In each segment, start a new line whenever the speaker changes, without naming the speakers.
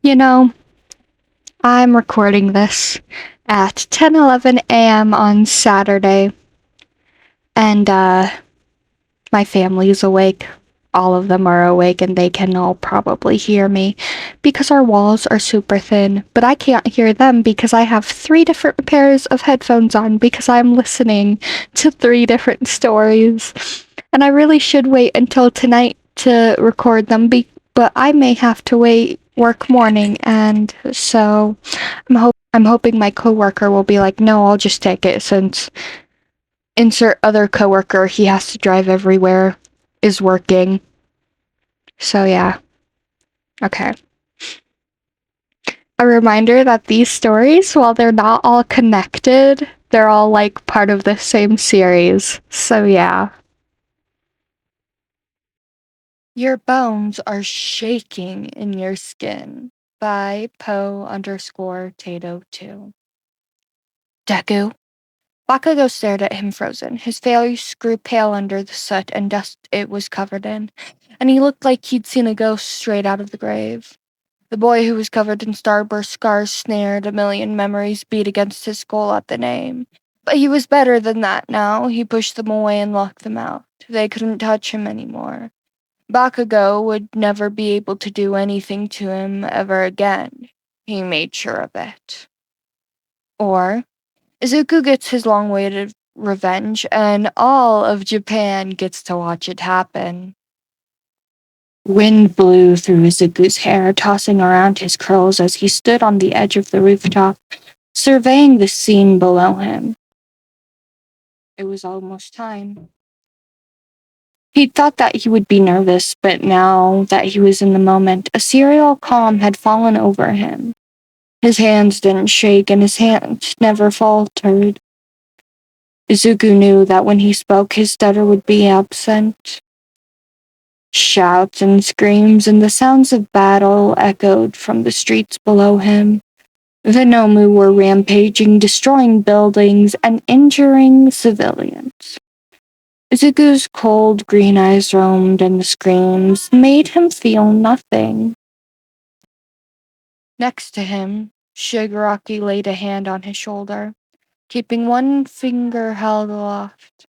You know, I'm recording this at 10:11 a.m. on Saturday, and my family's awake. All of them are awake, and they can all probably hear me because our walls are super thin, but I can't hear them because I have three different pairs of headphones on because I'm listening to three different stories. And I really should wait until tonight to record them, but I may have to wait work morning, and so I'm hoping my coworker will be like, "No, I'll just take it," since insert other coworker he has to drive everywhere is working. So yeah. Okay. A reminder that these stories, while they're not all connected, they're all like part of the same series. So yeah. Your bones are shaking in your skin by Poe_Tato2. Deku. Bakugo stared at him frozen. His face grew pale under the soot and dust it was covered in, and he looked like he'd seen a ghost straight out of the grave. The boy who was covered in starburst scars sneered, a million memories beat against his skull at the name. But he was better than that now. He pushed them away and locked them out. They couldn't touch him anymore. Bakugo would never be able to do anything to him ever again. He made sure of it. Or Izuku gets his long-awaited revenge, and all of Japan gets to watch it happen. Wind blew through Izuku's hair, tossing around his curls as he stood on the edge of the rooftop, surveying the scene below him. It was almost time. He'd thought that he would be nervous, but now that he was in the moment, a serial calm had fallen over him. His hands didn't shake, and his hand never faltered. Izuku knew that when he spoke, his stutter would be absent. Shouts and screams and the sounds of battle echoed from the streets below him. The Nomu were rampaging, destroying buildings, and injuring civilians. Izuku's cold green eyes roamed, and the screams made him feel nothing. Next to him, Shigaraki laid a hand on his shoulder, keeping one finger held aloft.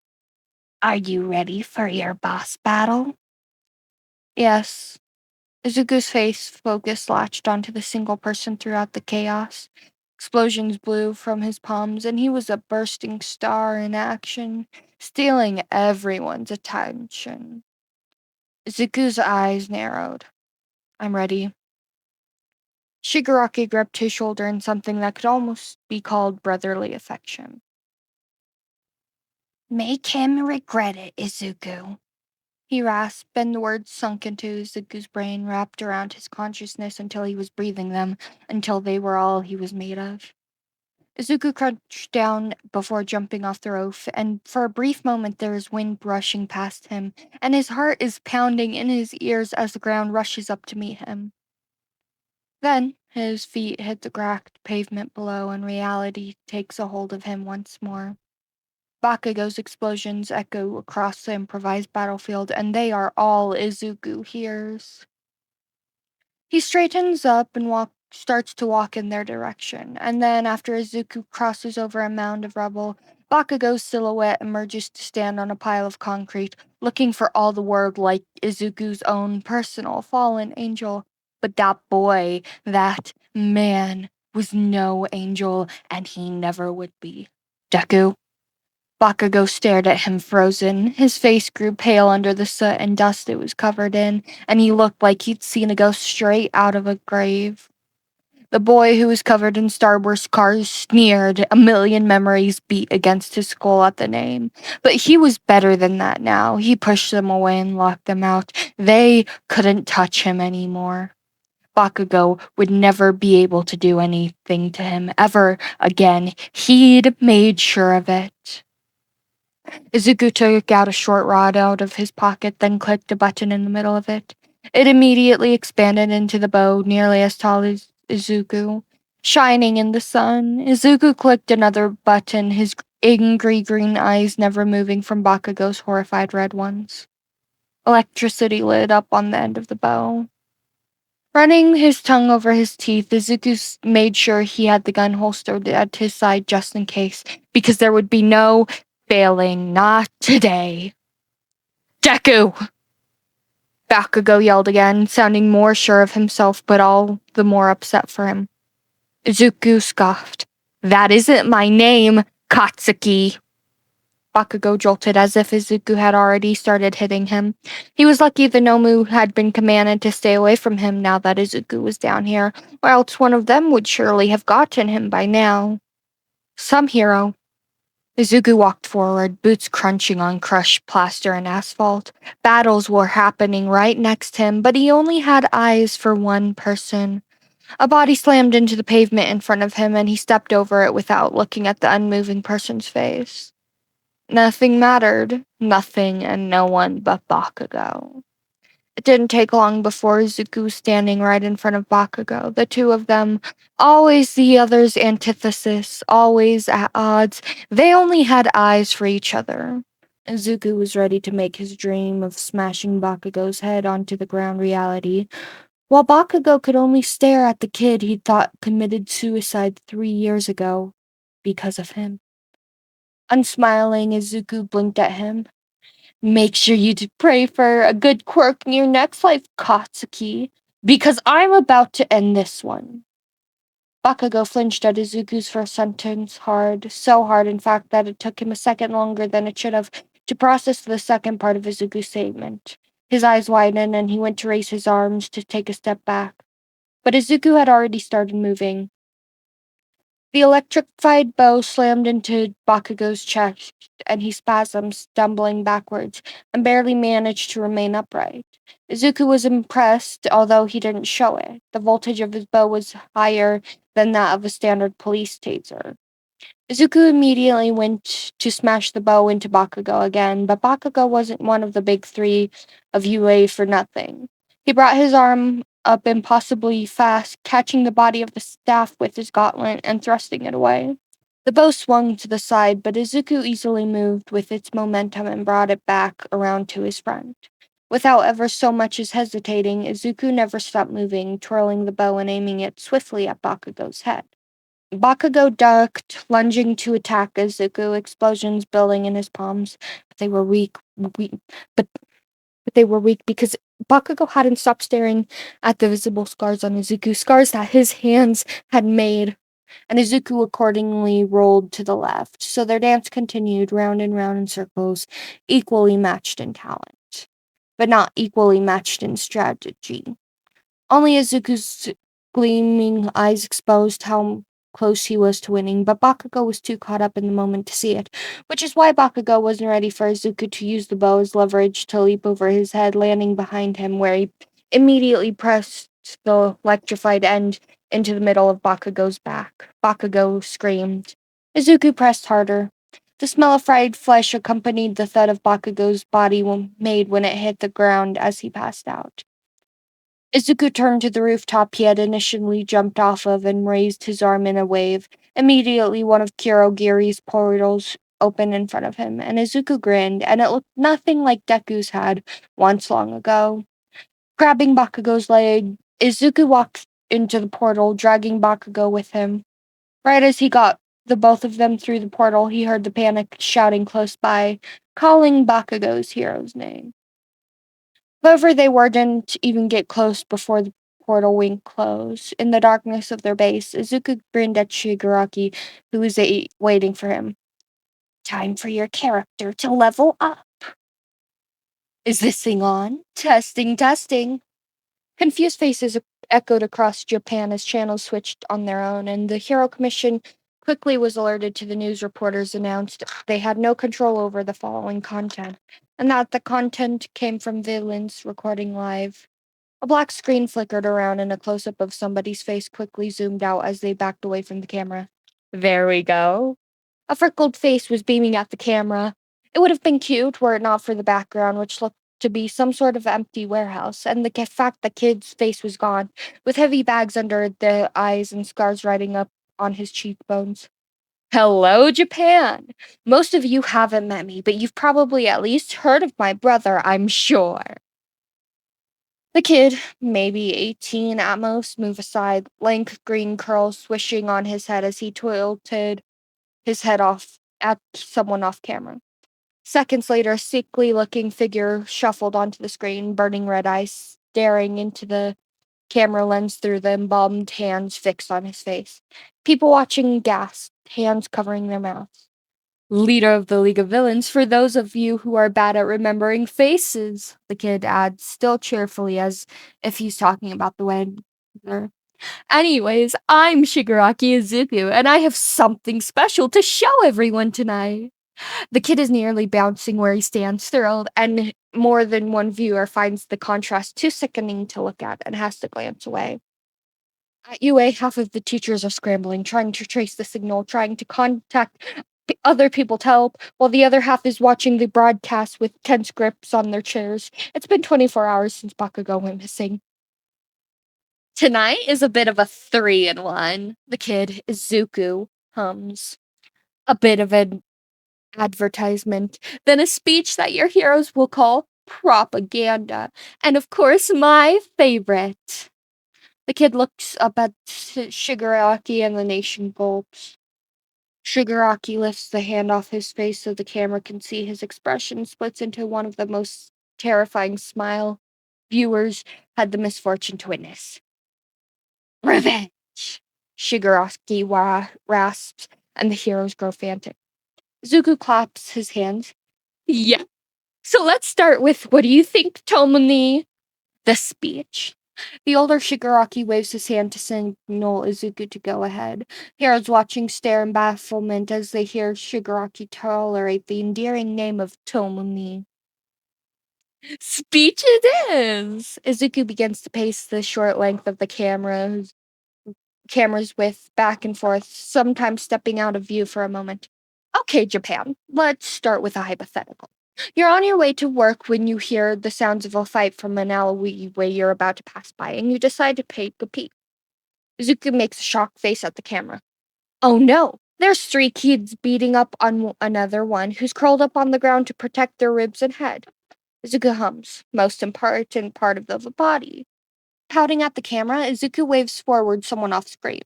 "Are you ready for your boss battle?" Yes. Izuku's face focus latched onto the single person throughout the chaos. Explosions blew from his palms, and he was a bursting star in action, stealing everyone's attention. Izuku's eyes narrowed. "I'm ready." Shigaraki gripped his shoulder in something that could almost be called brotherly affection. "Make him regret it, Izuku," he rasped, and the words sunk into Izuku's brain, wrapped around his consciousness until he was breathing them, until they were all he was made of. Izuku crouched down before jumping off the roof, and for a brief moment there is wind rushing past him, and his heart is pounding in his ears as the ground rushes up to meet him. Then his feet hit the cracked pavement below, and reality takes a hold of him once more. Bakugo's explosions echo across the improvised battlefield, and they are all Izuku hears. He straightens up and starts to walk in their direction, and then after Izuku crosses over a mound of rubble, Bakugo's silhouette emerges to stand on a pile of concrete, looking for all the world like Izuku's own personal fallen angel. But that boy, that man, was no angel, and he never would be. "Deku?" Bakugo stared at him frozen. His face grew pale under the soot and dust it was covered in, and he looked like he'd seen a ghost straight out of a grave. The boy who was covered in starburst scars sneered, a million memories beat against his skull at the name. But he was better than that now. He pushed them away and locked them out. They couldn't touch him anymore. Bakugo would never be able to do anything to him ever again. He'd made sure of it. Izuku took out a short rod out of his pocket, then clicked a button in the middle of it. It immediately expanded into the bow, nearly as tall as Izuku. Shining in the sun, Izuku clicked another button, his angry green eyes never moving from Bakugo's horrified red ones. Electricity lit up on the end of the bow. Running his tongue over his teeth, Izuku made sure he had the gun holstered at his side just in case, because there would be no failing, not today. Deku! Bakugo yelled again, sounding more sure of himself, but all the more upset for him. Izuku scoffed. That isn't my name, Katsuki. Bakugo jolted as if Izuku had already started hitting him. He was lucky the Nomu had been commanded to stay away from him now that Izuku was down here, or else one of them would surely have gotten him by now. Some hero. Izuku walked forward, boots crunching on crushed plaster and asphalt. Battles were happening right next to him, but he only had eyes for one person. A body slammed into the pavement in front of him, and he stepped over it without looking at the unmoving person's face. Nothing mattered. Nothing and no one but Bakugo. It didn't take long before Izuku was standing right in front of Bakugo. The two of them, always the other's antithesis, always at odds, they only had eyes for each other. Izuku was ready to make his dream of smashing Bakugo's head onto the ground reality, while Bakugo could only stare at the kid he'd thought committed suicide 3 years ago because of him. Unsmiling, Izuku blinked at him. Make sure you pray for a good quirk in your next life, Katsuki, because I'm about to end this one. Bakugo flinched at Izuku's first sentence hard, so hard in fact that it took him a second longer than it should have to process the second part of Izuku's statement. His eyes widened and he went to raise his arms to take a step back. But Izuku had already started moving. The electrified bow slammed into Bakugo's chest, and he spasmed, stumbling backwards, and barely managed to remain upright. Izuku was impressed, although he didn't show it. The voltage of his bow was higher than that of a standard police taser. Izuku immediately went to smash the bow into Bakugo again, but Bakugo wasn't one of the big three of UA for nothing. He brought his arm up impossibly fast, catching the body of the staff with his gauntlet and thrusting it away. The bow swung to the side, but Izuku easily moved with its momentum and brought it back around to his front. Without ever so much as hesitating, Izuku never stopped moving, twirling the bow and aiming it swiftly at Bakugo's head. Bakugo ducked, lunging to attack Izuku, explosions building in his palms. But they were but they were weak because Bakugo hadn't stopped staring at the visible scars on Izuku, scars that his hands had made. And Izuku accordingly rolled to the left. So their dance continued round and round in circles, equally matched in talent, but not equally matched in strategy. Only Izuku's gleaming eyes exposed how close he was to winning, but Bakugo was too caught up in the moment to see it, which is why Bakugo wasn't ready for Izuku to use the bow as leverage to leap over his head, landing behind him, where he immediately pressed the electrified end into the middle of Bakugo's back. Bakugo screamed. Izuku pressed harder. The smell of fried flesh accompanied the thud of Bakugo's body made when it hit the ground as he passed out. Izuku turned to the rooftop he had initially jumped off of and raised his arm in a wave. Immediately, one of Kurogiri's portals opened in front of him, and Izuku grinned, and it looked nothing like Deku's had once long ago. Grabbing Bakugo's leg, Izuku walked into the portal, dragging Bakugo with him. Right as he got the both of them through the portal, he heard the panic shouting close by, calling Bakugo's hero's name. However, they didn't even get close before the portal wing closed. In the darkness of their base, Izuku grinned at Shigaraki, who was waiting for him. Time for your character to level up. Is this thing on? Testing, testing. Confused faces echoed across Japan as channels switched on their own, and the Hero Commission quickly was alerted to the news reporters announced they had no control over the following content, and that the content came from villains recording live. A black screen flickered around and a close-up of somebody's face quickly zoomed out as they backed away from the camera. There we go. A freckled face was beaming at the camera. It would have been cute were it not for the background, which looked to be some sort of empty warehouse, and the fact the kid's face was gone, with heavy bags under the eyes and scars riding up on his cheekbones. Hello, Japan! Most of you haven't met me, but you've probably at least heard of my brother, I'm sure. The kid, maybe 18 at most, moved aside, lank green curls swishing on his head as he tilted his head off at someone off camera. Seconds later, a sickly looking figure shuffled onto the screen, burning red eyes staring into the camera lens through the embalmed hands fixed on his face. People watching gasped, hands covering their mouths. Leader of the League of Villains, for those of you who are bad at remembering faces, the kid adds, still cheerfully as if he's talking about the weather. Anyways, I'm Shigaraki Izuku, and I have something special to show everyone tonight. The kid is nearly bouncing where he stands, thrilled, and more than one viewer finds the contrast too sickening to look at and has to glance away. At UA, half of the teachers are scrambling, trying to trace the signal, trying to contact other people to help, while the other half is watching the broadcast with tense grips on their chairs. It's been 24 hours since Bakugo went missing. Tonight is a bit of a 3-in-1. The kid, Izuku, hums. A bit of an advertisement, then a speech that your heroes will call propaganda, and of course, my favorite. The kid looks up at Shigaraki and the nation gulps. Shigaraki lifts the hand off his face so the camera can see his expression splits into one of the most terrifying smile viewers had the misfortune to witness. Revenge! Shigaraki rasps, and the heroes grow frantic. Zuko claps his hands. Yeah. So let's start with what do you think, Tomoni? The speech. The older Shigaraki waves his hand to signal Izuku to go ahead. Heroes watching stare in bafflement as they hear Shigaraki tolerate the endearing name of Tomoni. Speech it is! Izuku begins to pace the short length of the camera's width back and forth, sometimes stepping out of view for a moment. Okay, Japan, let's start with a hypothetical. You're on your way to work when you hear the sounds of a fight from an alleyway you're about to pass by, and you decide to take a peek. Izuku makes a shocked face at the camera. Oh no! There's 3 kids beating up on another one who's curled up on the ground to protect their ribs and head. Izuku hums, most important part of the body. Pouting at the camera, Izuku waves forward someone off screen.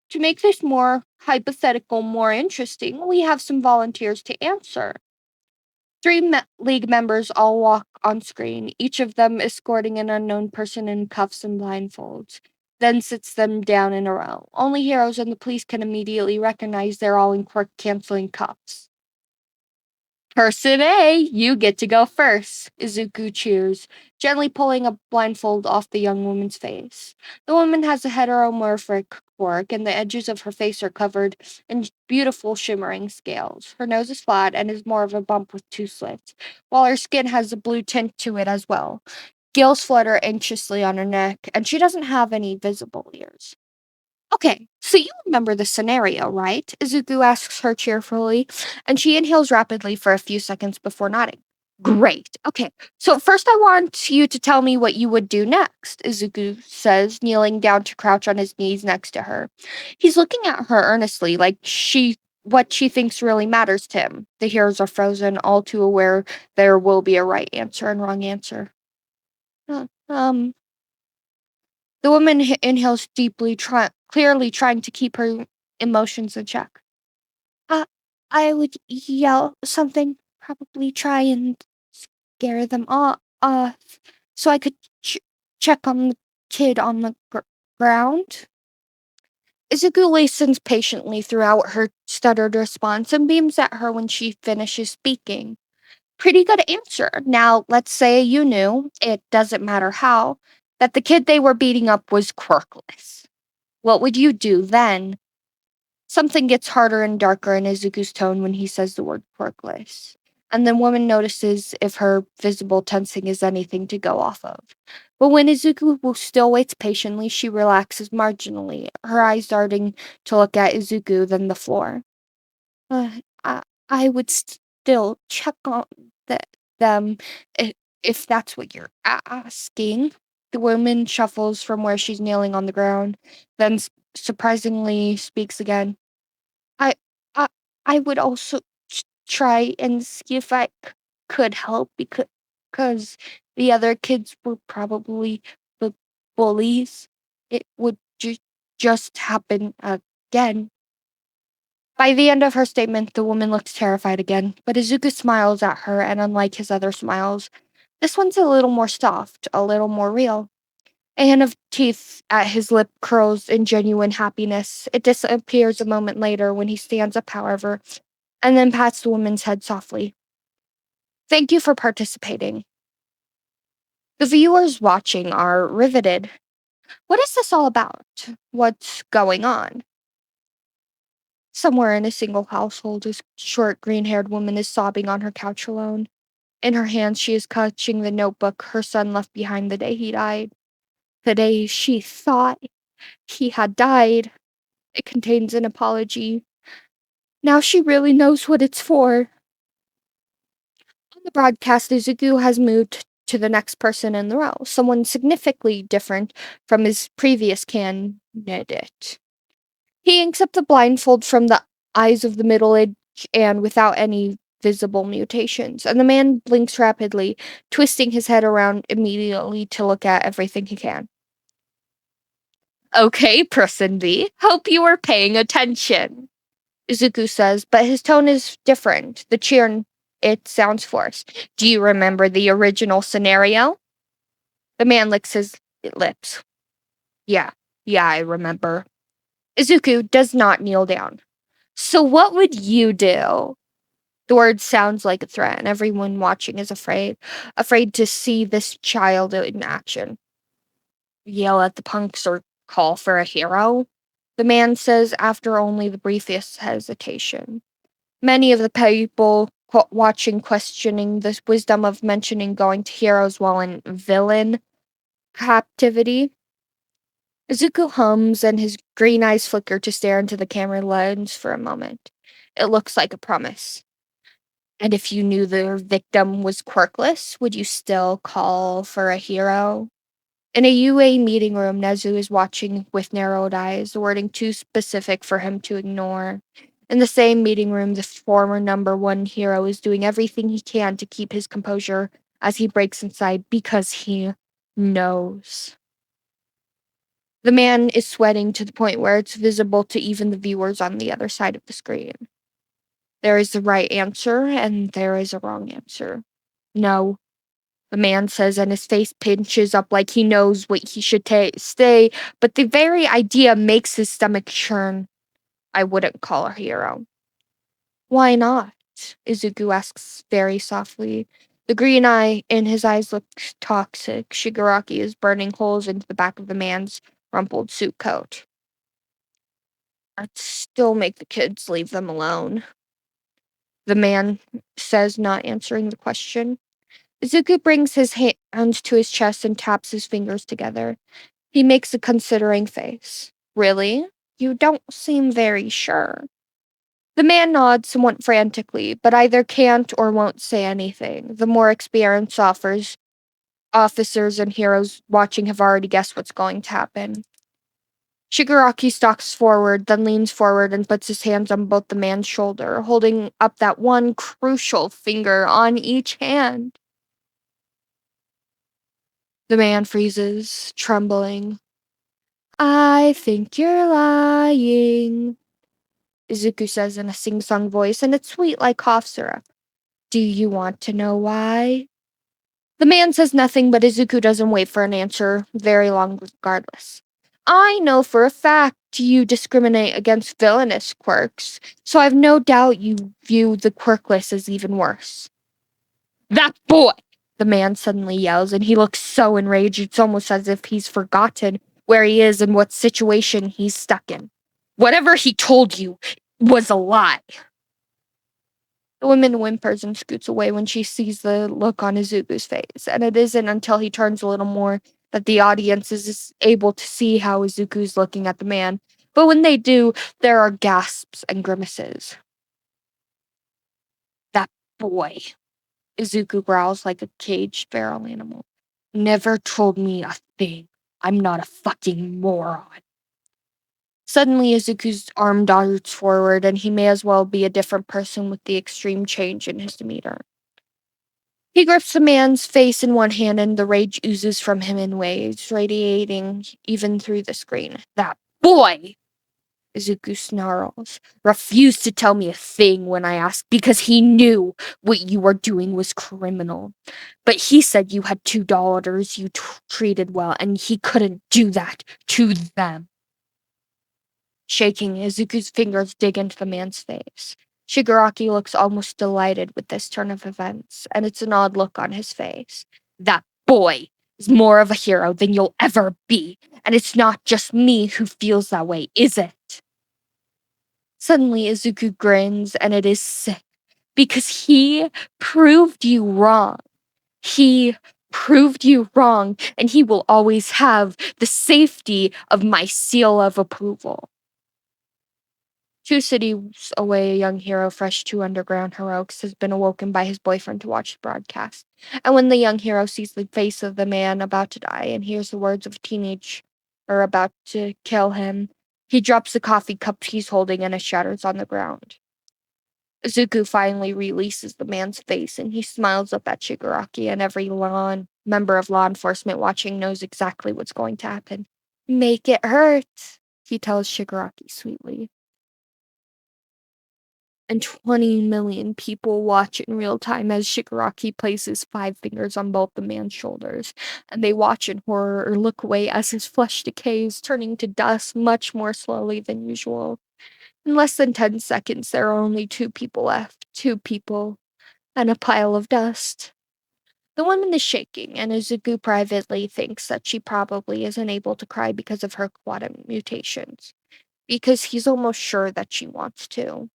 To make this more hypothetical, more interesting, we have some volunteers to answer. 3 league members all walk on screen, each of them escorting an unknown person in cuffs and blindfolds, then sits them down in a row. Only heroes and the police can immediately recognize they're all in quirk-canceling cuffs. Person A, you get to go first, Izuku cheers, gently pulling a blindfold off the young woman's face. The woman has a heteromorphic quirk, and the edges of her face are covered in beautiful shimmering scales. Her nose is flat and is more of a bump with 2 slits, while her skin has a blue tint to it as well. Gills flutter anxiously on her neck, and she doesn't have any visible ears. Okay, so you remember the scenario, right? Izuku asks her cheerfully, and she inhales rapidly for a few seconds before nodding. Great. Okay, so first I want you to tell me what you would do next, Izuku says, kneeling down to crouch on his knees next to her. He's looking at her earnestly, like what she thinks really matters to him. The heroes are frozen, all too aware there will be a right answer and wrong answer. Uh, um, the woman inhales deeply, clearly trying to keep her emotions in check. Uh, I would yell something, probably try and scare them off, so I could check on the kid on the ground. Izuku listens patiently throughout her stuttered response and beams at her when she finishes speaking. Pretty good answer. Now, let's say you knew, it doesn't matter how, that the kid they were beating up was quirkless. What would you do then? Something gets harder and darker in Izuku's tone when he says the word quirkless. And the woman notices if her visible tensing is anything to go off of. But when Izuku still waits patiently, she relaxes marginally, her eyes darting to look at Izuku, then the floor. Uh, I would still check on them if that's what you're asking. The woman shuffles from where she's kneeling on the ground, then surprisingly speaks again. I, I, I would also try and see if I could help because the other kids were probably bullies. It would just happen again. By the end of her statement, the woman looks terrified again, but Izuku smiles at her, and unlike his other smiles, this one's a little more soft, a little more real. A hand of teeth at his lip curls in genuine happiness. It disappears a moment later when he stands up, however, and then pats the woman's head softly. Thank you for participating. The viewers watching are riveted. What is this all about? What's going on? Somewhere in a single household, a short green-haired woman is sobbing on her couch alone. In her hands, she is clutching the notebook her son left behind the day he died. The day she thought he had died. It contains an apology. Now she really knows what it's for. On the broadcast, Izuku has moved to the next person in the row, someone significantly different from his previous candidate. He inks up the blindfold from the eyes of the middle-aged and without any visible mutations, and the man blinks rapidly, twisting his head around immediately to look at everything he can. Okay, person B, hope you were paying attention, Izuku says, but his tone is different. The cheer, it sounds forced. Do you remember the original scenario? The man licks his lips. Yeah, I remember. Izuku does not kneel down. So what would you do? The word sounds like a threat, and everyone watching is afraid to see this child in action. Yell at the punks or call for a hero? The man says after only the briefest hesitation. Many of the people watching questioning the wisdom of mentioning going to heroes while in villain captivity. Izuku hums and his green eyes flicker to stare into the camera lens for a moment. It looks like a promise. And if you knew the victim was quirkless, would you still call for a hero? In a UA meeting room, Nezu is watching with narrowed eyes, the wording too specific for him to ignore. In the same meeting room, the former number one hero is doing everything he can to keep his composure as he breaks inside because he knows. The man is sweating to the point where it's visible to even the viewers on the other side of the screen. There is a right answer and there is a wrong answer. No, the man says, and his face pinches up like he knows what he should say, but the very idea makes his stomach churn. I wouldn't call her hero. Why not? Izuku asks very softly. The green eye in his eyes looks toxic. Shigaraki is burning holes into the back of the man's rumpled suit coat. I'd still make the kids leave them alone. The man says, not answering the question. Izuku brings his hand to his chest and taps his fingers together. He makes a considering face. Really? You don't seem very sure. The man nods somewhat frantically, but either can't or won't say anything. The more experienced officers and heroes watching have already guessed what's going to happen. Shigaraki stalks forward, then leans forward and puts his hands on both the man's shoulder, holding up that one crucial finger on each hand. The man freezes, trembling. I think you're lying, Izuku says in a sing-song voice, and it's sweet like cough syrup. Do you want to know why? The man says nothing, but Izuku doesn't wait for an answer very long regardless. I know for a fact you discriminate against villainous quirks, so I've no doubt you view the quirkless as even worse. That boy! The man suddenly yells, and he looks so enraged it's almost as if he's forgotten where he is and what situation he's stuck in. Whatever he told you was a lie. The woman whimpers and scoots away when she sees the look on Izuku's face, and it isn't until he turns a little more that the audience is able to see how Izuku's looking at the man. But when they do, there are gasps and grimaces. That boy, Izuku growls like a caged feral animal. Never told me a thing. I'm not a fucking moron. Suddenly, Izuku's arm darts forward, and he may as well be a different person with the extreme change in his demeanor. He grips the man's face in one hand and the rage oozes from him in waves, radiating even through the screen. That boy! Izuku snarls. Refused to tell me a thing when I asked because he knew what you were doing was criminal. But he said you had two daughters you treated well, and he couldn't do that to them. Shaking, Izuku's fingers dig into the man's face. Shigaraki looks almost delighted with this turn of events, and it's an odd look on his face. That boy is more of a hero than you'll ever be, and it's not just me who feels that way, is it? Suddenly, Izuku grins, and it is sick, because he proved you wrong. He proved you wrong, and he will always have the safety of my seal of approval. 2 cities away, a young hero fresh to underground heroics has been awoken by his boyfriend to watch the broadcast. And when the young hero sees the face of the man about to die and hears the words of a teenager about to kill him, he drops the coffee cup he's holding and it shatters on the ground. Izuku finally releases the man's face and he smiles up at Shigaraki, and every member of law enforcement watching knows exactly what's going to happen. Make it hurt, he tells Shigaraki sweetly. And 20 million people watch in real time as Shigaraki places 5 fingers on both the man's shoulders, and they watch in horror or look away as his flesh decays, turning to dust much more slowly than usual. In less than 10 seconds, there are only 2 people left. 2 people. And a pile of dust. The woman is shaking, and Izuku privately thinks that she probably isn't able to cry because of her quantum mutations, because he's almost sure that she wants to.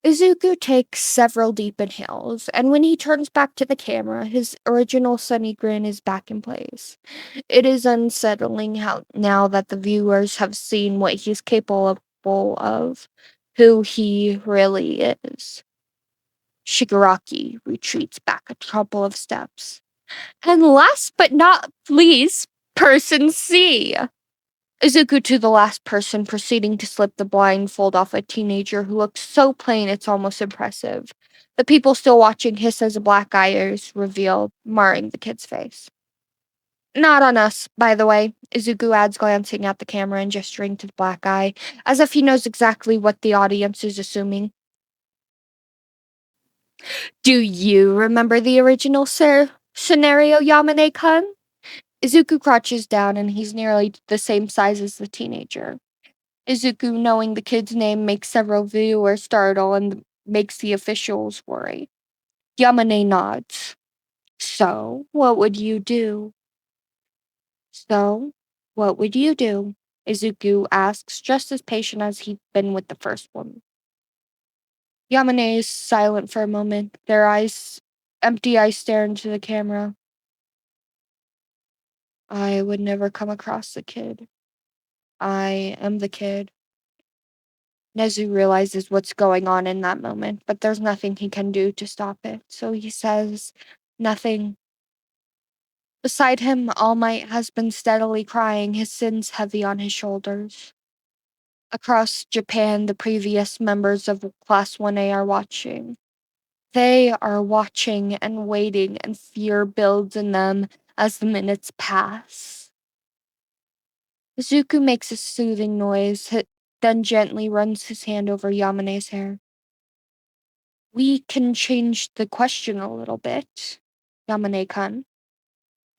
Izuku takes several deep inhales, and when he turns back to the camera, his original sunny grin is back in place. It is unsettling how now that the viewers have seen what he's capable of, who he really is. Shigaraki retreats back a couple of steps. And last but not least, person C. Izuku to the last person, proceeding to slip the blindfold off a teenager who looks so plain it's almost impressive. The people still watching hiss as a black eye is revealed, marring the kid's face. Not on us, by the way, Izuku adds, glancing at the camera and gesturing to the black eye, as if he knows exactly what the audience is assuming. Do you remember the original scenario, Yamane-kun? Izuku crouches down and he's nearly the same size as the teenager. Izuku, knowing the kid's name, makes several viewers startle and makes the officials worry. Yamane nods. So, what would you do? So, what would you do? Izuku asks, just as patient as he'd been with the first one. Yamane is silent for a moment, their empty eyes stare into the camera. I would never come across the kid. I am the kid. Nezu realizes what's going on in that moment, but there's nothing he can do to stop it, so he says nothing. Beside him, All Might has been steadily crying, his sins heavy on his shoulders. Across Japan, the previous members of Class 1A are watching. They are watching and waiting, and fear builds in them as the minutes pass. Izuku makes a soothing noise, then gently runs his hand over Yamane's hair. We can change the question a little bit, Yamane-kun.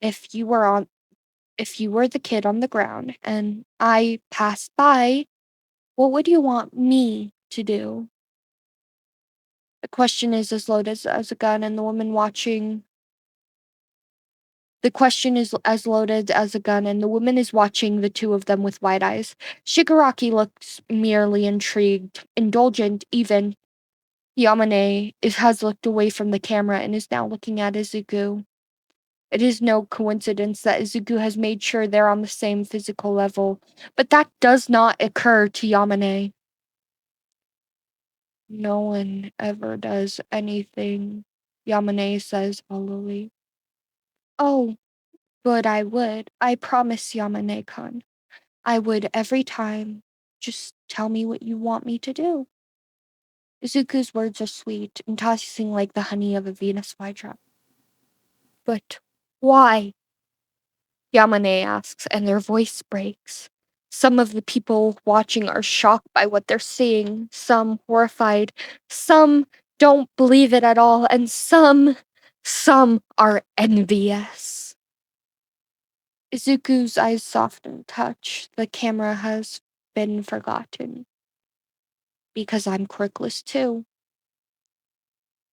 If you were the kid on the ground and I passed by, what would you want me to do? The question is as loaded as a gun, and the woman watching. The question is as loaded as a gun, and the woman is watching the two of them with wide eyes. Shigaraki looks merely intrigued, indulgent even. Yamane has looked away from the camera and is now looking at Izuku. It is no coincidence that Izuku has made sure they're on the same physical level, but that does not occur to Yamane. No one ever does anything, Yamane says hollowly. Oh, but I would. I promise, Yamane-kun. I would every time. Just tell me what you want me to do. Izuku's words are sweet, enticing like the honey of a Venus flytrap. But why? Yamane asks, and their voice breaks. Some of the people watching are shocked by what they're seeing, some horrified, some don't believe it at all, and some are envious. Izuku's eyes soften a touch. The camera has been forgotten. Because I'm quirkless too.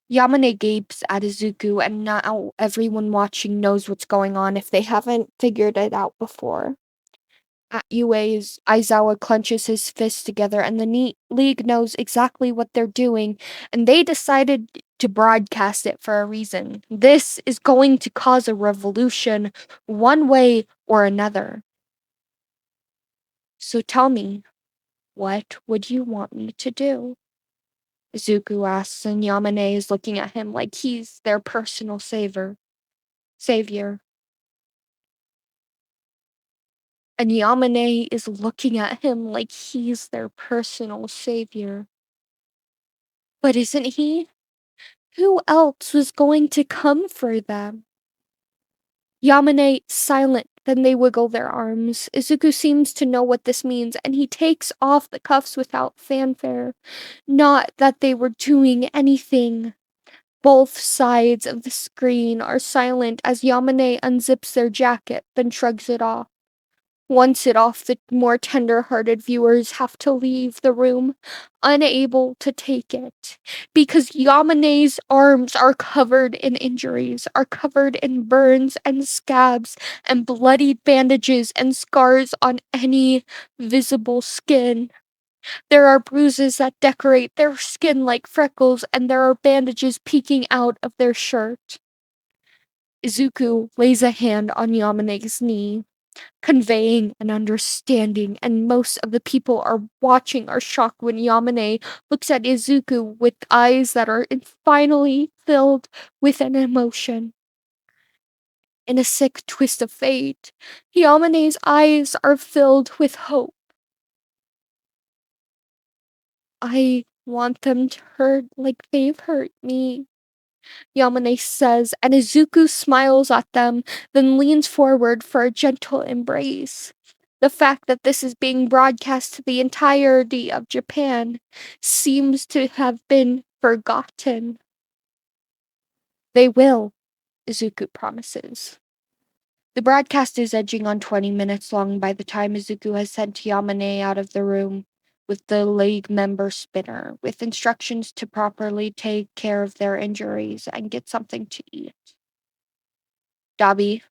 Yamane gapes at Izuku, and now everyone watching knows what's going on if they haven't figured it out before. At UA's, Aizawa clenches his fists together, and the League knows exactly what they're doing, and they decided to broadcast it for a reason. This is going to cause a revolution, one way or another. So tell me, what would you want me to do? Izuku asks, and Yamane is looking at him like he's their personal savior. And Yamane is looking at him like he's their personal savior. But isn't he? Who else was going to come for them? Yamane silent, then they wiggle their arms. Izuku seems to know what this means, and he takes off the cuffs without fanfare. Not that they were doing anything. Both sides of the screen are silent as Yamane unzips their jacket, then shrugs it off. Once it off, the more tender-hearted viewers have to leave the room, unable to take it, because Yamane's arms are covered in injuries, are covered in burns and scabs and bloodied bandages and scars on any visible skin. There are bruises that decorate their skin like freckles, and there are bandages peeking out of their shirt. Izuku lays a hand on Yamane's knee, conveying an understanding, and most of the people watching are shocked when Yamane looks at Izuku with eyes that are finally filled with an emotion. In a sick twist of fate, Yamane's eyes are filled with hope. I want them to hurt like they've hurt me, Yamane says, and Izuku smiles at them, then leans forward for a gentle embrace. The fact that this is being broadcast to the entirety of Japan seems to have been forgotten. They will, Izuku promises. The broadcast is edging on 20 minutes long by the time Izuku has sent Yamane out of the room with the League member spinner, with instructions to properly take care of their injuries and get something to eat. Dabi,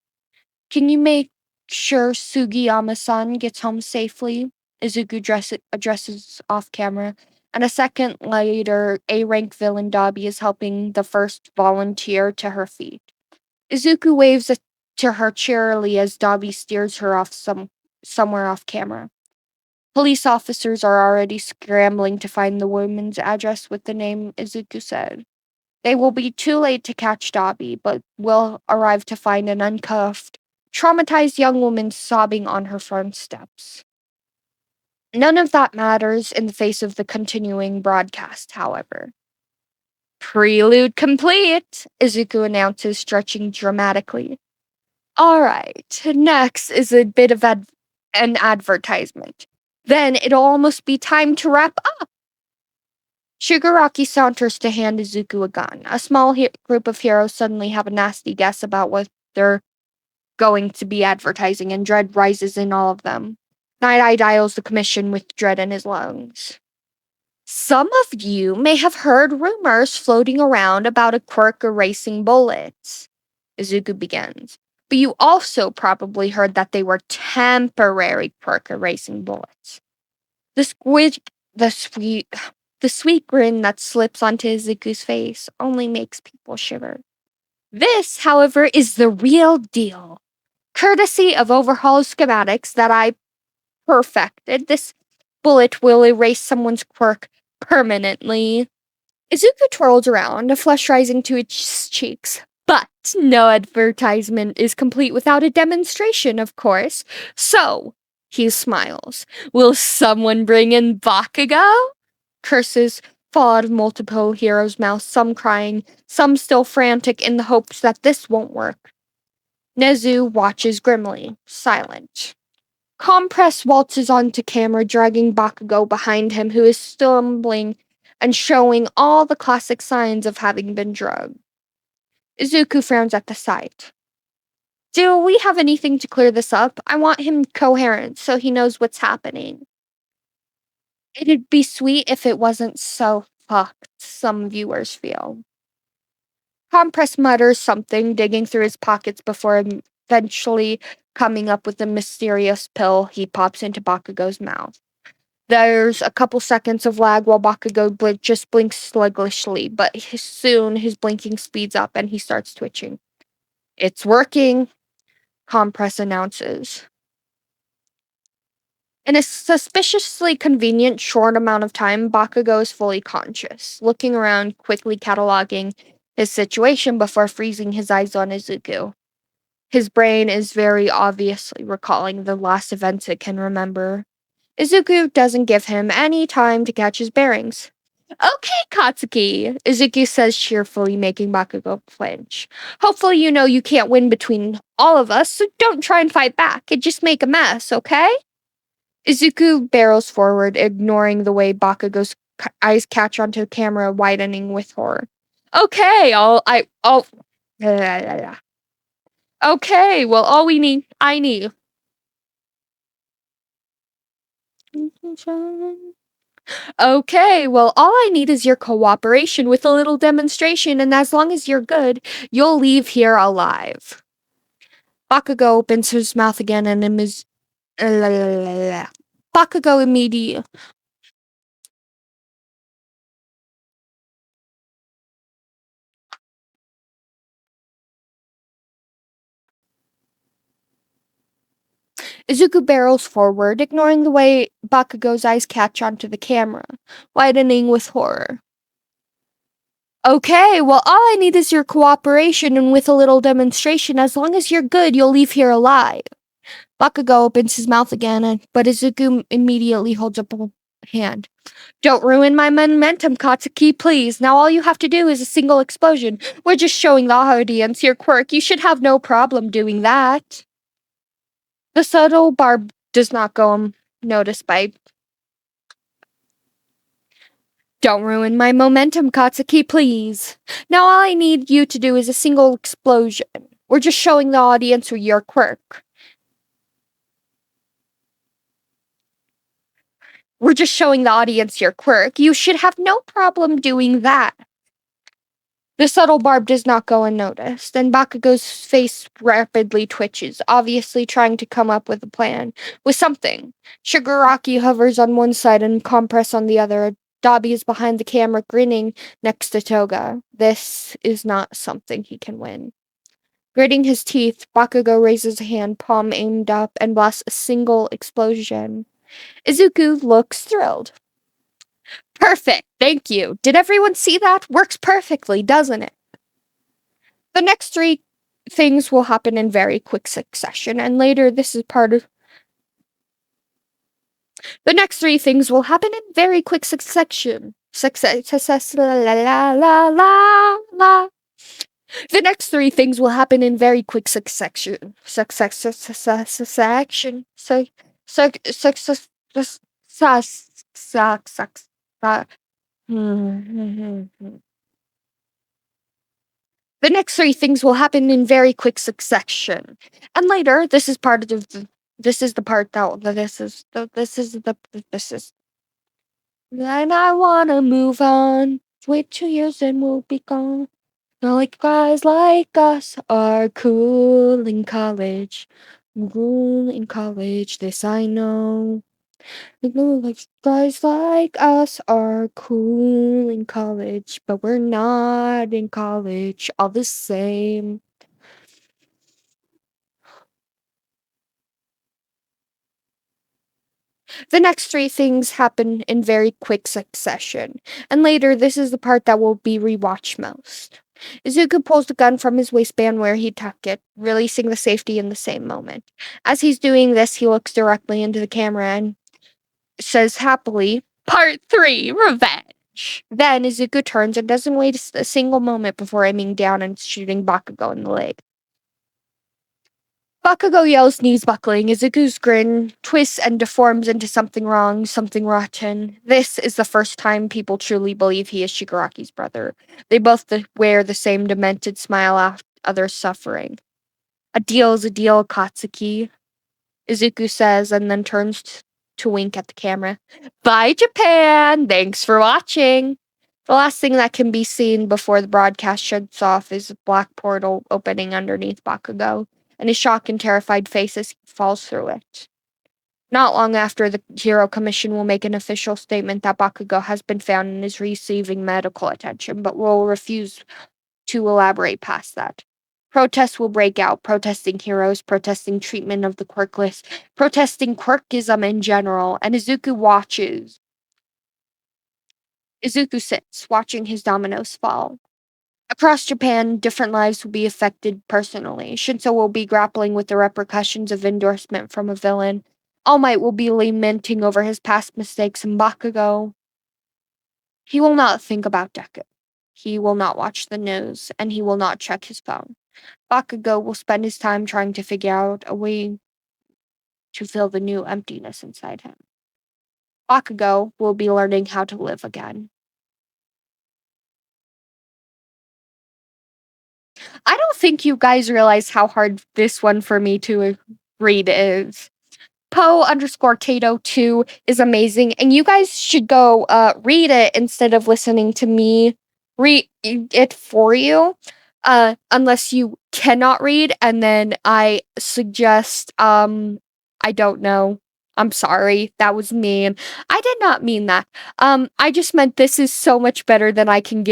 can you make sure Sugiyama-san gets home safely? Izuku addresses off camera, and a second later, A-rank villain Dabi is helping the first volunteer to her feet. Izuku waves to her cheerily as Dabi steers her off somewhere off camera. Police officers are already scrambling to find the woman's address with the name Izuku said. They will be too late to catch Dabi, but will arrive to find an uncuffed, traumatized young woman sobbing on her front steps. None of that matters in the face of the continuing broadcast, however. Prelude complete, Izuku announces, stretching dramatically. Alright, next is a bit of an advertisement. Then it'll almost be time to wrap up. Shigaraki saunters to hand Izuku a gun. A small group of heroes suddenly have a nasty guess about what they're going to be advertising, and dread rises in all of them. Night-Eye dials the commission with dread in his lungs. Some of you may have heard rumors floating around about a quirk erasing bullets, Izuku begins. But you also probably heard that they were temporary quirk erasing bullets. The sweet grin that slips onto Izuku's face only makes people shiver. This, however, is the real deal. Courtesy of overhaul schematics that I perfected, this bullet will erase someone's quirk permanently. Izuku twirls around, a flush rising to its cheeks. But no advertisement is complete without a demonstration, of course. So, he smiles. Will someone bring in Bakugo? Curses fall out of multiple heroes' mouths, some crying, some still frantic in the hopes that this won't work. Nezu watches grimly, silent. Compress waltzes onto camera, dragging Bakugo behind him, who is stumbling and showing all the classic signs of having been drugged. Izuku frowns at the sight. Do we have anything to clear this up? I want him coherent so he knows what's happening. It'd be sweet if it wasn't so fucked, some viewers feel. Compress mutters something, digging through his pockets before eventually coming up with a mysterious pill he pops into Bakugo's mouth. There's a couple seconds of lag while Bakugo just blinks sluggishly, but soon his blinking speeds up and he starts twitching. It's working, Compress announces. In a suspiciously convenient short amount of time, Bakugo is fully conscious, looking around, quickly cataloging his situation before freezing his eyes on Izuku. His brain is very obviously recalling the last events it can remember. Izuku doesn't give him any time to catch his bearings. Okay, Katsuki, Izuku says cheerfully, making Bakugo flinch. Hopefully you know you can't win between all of us, so don't try and fight back and just make a mess, okay? Izuku barrels forward, ignoring the way Bakugo's eyes catch onto the camera, widening with horror. Okay, Okay, well, I need. Okay, well, all I need is your cooperation with a little demonstration, and as long as you're good, you'll leave here alive. Bakugo opens his mouth again and Bakugo immediately. Izuku barrels forward, ignoring the way Bakugo's eyes catch onto the camera, widening with horror. Okay, well, all I need is your cooperation, and with a little demonstration, as long as you're good, you'll leave here alive. Bakugo opens his mouth again, but Izuku immediately holds up a hand. Don't ruin my momentum, Katsuki, please. Now all you have to do is a single explosion. We're just showing the audience your quirk. You should have no problem doing that. The subtle barb does not go unnoticed by. Don't ruin my momentum, Katsuki, please. Now all I need you to do is a single explosion. We're just showing the audience your quirk. We're just showing the audience your quirk. You should have no problem doing that. The subtle barb does not go unnoticed, and Bakugo's face rapidly twitches, obviously trying to come up with a plan. With something. Shigaraki hovers on one side and Compress on the other. Dabi is behind the camera, grinning next to Toga. This is not something he can win. Gritting his teeth, Bakugo raises a hand, palm aimed up, and blasts a single explosion. Izuku looks thrilled. Perfect, thank you. Did everyone see that? Works perfectly, doesn't it? The next three things will happen in very quick succession, and later this is part of. The next three things will happen in very quick succession. Success, la la la la la la. The next three things will happen in very quick succession. Succession. The next three things will happen in very quick succession. And later, this is part of the. This is the part that this is. And I wanna move on. Wait 2 years and we'll be gone. Not like guys like us are cool in college. Cool in college, this I know. Like guys like us are cool in college, but we're not in college all the same. The next three things happen in very quick succession, and later this is the part that will be rewatched most. Izuku pulls the gun from his waistband where he tucked it, releasing the safety in the same moment. As he's doing this, he looks directly into the camera and says happily, Part 3, Revenge. Then Izuku turns and doesn't waste a single moment before aiming down and shooting Bakugo in the leg. Bakugo yells, knees buckling. Izuku's grin twists and deforms into something wrong, something rotten. This is the first time people truly believe he is Shigaraki's brother. They both wear the same demented smile after others' suffering. A deal is a deal, Katsuki, Izuku says, and then turns to wink at the camera. Bye, Japan! Thanks for watching! The last thing that can be seen before the broadcast shuts off is a black portal opening underneath Bakugo, and his shocked and terrified face as he falls through it. Not long after, the Hero Commission will make an official statement that Bakugo has been found and is receiving medical attention, but will refuse to elaborate past that. Protests will break out, protesting heroes, protesting treatment of the quirkless, protesting quirkism in general, and Izuku watches. Izuku sits, watching his dominoes fall. Across Japan, different lives will be affected personally. Shinso will be grappling with the repercussions of endorsement from a villain. All Might will be lamenting over his past mistakes, and Bakugo, he will not think about Deku. He will not watch the news, and he will not check his phone. Bakugo will spend his time trying to figure out a way to fill the new emptiness inside him. Bakugo will be learning how to live again. I don't think you guys realize how hard this one for me to read is. Po_Tato2 is amazing, and you guys should go read it instead of listening to me read it for you. Unless you cannot read, and then I suggest I don't know. I'm sorry, that was mean. I did not mean that. I just meant this is so much better than I can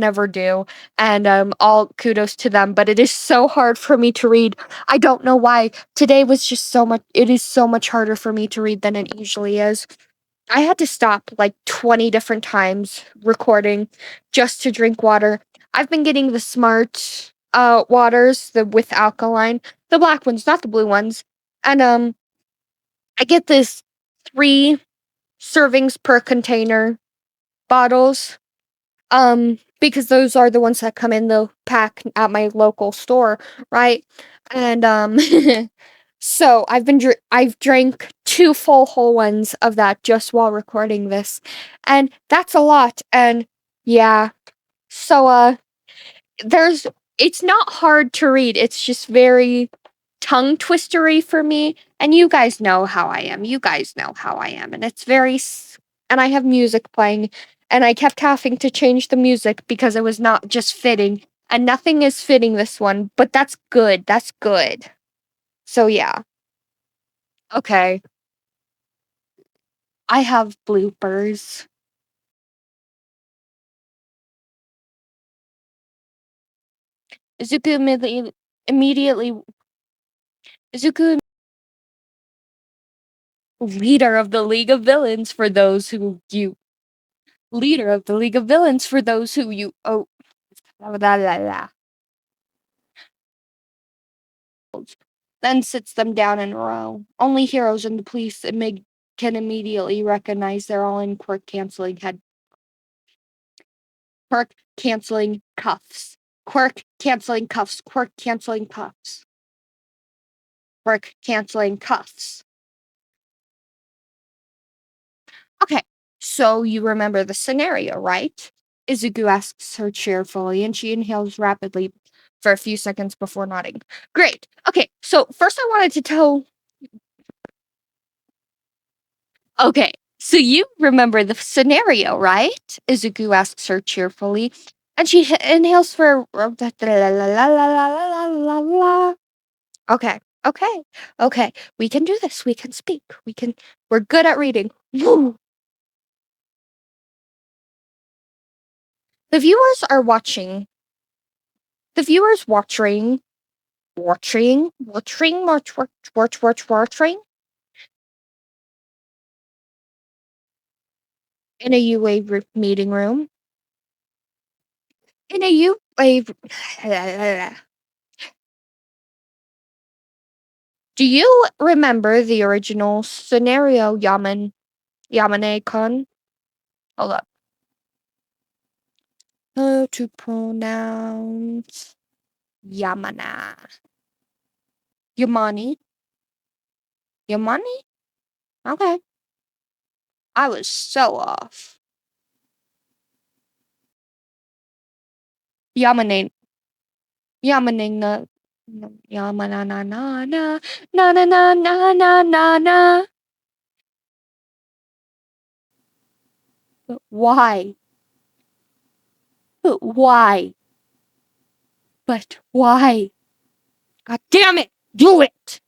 ever do. And all kudos to them, but it is so hard for me to read. I don't know why. Today was just it is so much harder for me to read than it usually is. I had to stop like 20 different times recording just to drink water. I've been getting the smart waters, the with alkaline, the black ones, not the blue ones. And I get this 3 servings per container bottles. Because those are the ones that come in the pack at my local store, right? And so I've drank 2 full whole ones of that just while recording this, and that's a lot. And yeah, so there's it's not hard to read. It's just very tongue twistery for me. And you guys know how I am. You guys know how I am. And it's and I have music playing. And I kept having to change the music because it was not just fitting. And nothing is fitting this one. But that's good. That's good. So yeah. Okay. I have bloopers. Izuku immediately Izuku leader of the League of Villains for those who you leader of the League of Villains for those who you oh blah, blah, blah, blah. Then sits them down in a row. Only heroes and the police can immediately recognize they're all in quirk canceling cuffs. Quirk canceling cuffs. Quirk canceling cuffs. Quirk canceling cuffs. Okay, so you remember the scenario, right? Izuku asks her cheerfully, and she inhales rapidly for a few seconds before nodding. Great. Okay, so first I wanted to tell. Okay, so you remember the scenario, right? Izuku asks her cheerfully, and she inhales for. Okay, okay, okay. We can do this. We can speak. We're good at reading. Woo! The viewers are watching. The viewers watching in a UA meeting room. In a UA. Do you remember the original scenario, Yamane-kun? Hold up. How to pronounce Yamana? Yamani? Yamani? Okay. I was so off. Yamaning. Yamaning na. Yamana na na na na na na na na na na. But why? But why? But why? God damn it! Do it!